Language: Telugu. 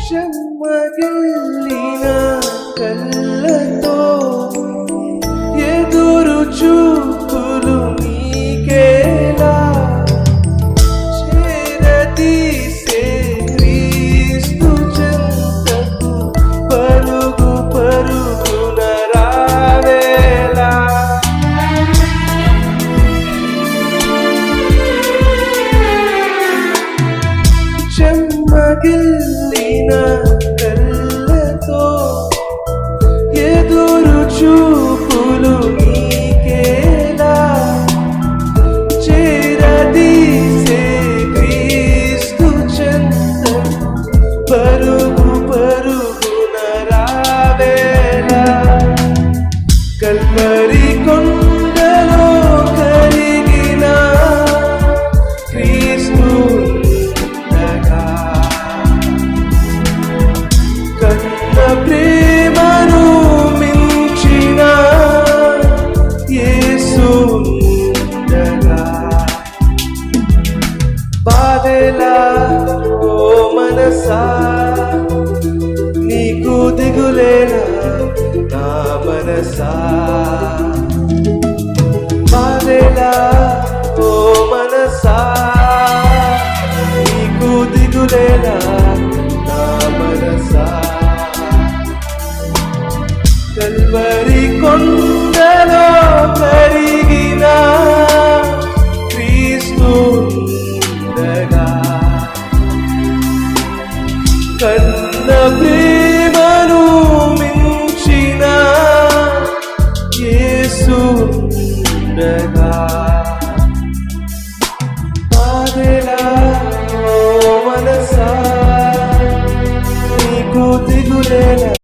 చెమ్మగిల్లిన కళ్ళతో ఎదురు చూపులు నీకేలా చేరదీసే క్రీస్తు చెంతకు పరుగు పరుగున రావేలా చెమ్మగిల్లిన కళ్ళతో ఎదురు చూపులు నీకేలా చేరదీసే క్రీస్తు చెంతకు పరుగు పరుగున రావేలా కల్వరి కొండలో కరిగిన క్రీస్తు కన్న ప్రేమను మించిన యేసుండగా బాధెలా ఓ మనసా నీకు దిగులేనా నా మనసా బాధెలా ఓ మనసా నీకు దిగులేనా నా మనసా కల్వరి కొండలో కరిగిన క్రీస్తుండగా కన్న ప్రేమను మించిన యేసుండగా బాధెలా ఓ మనసా నీకు దిగులేనా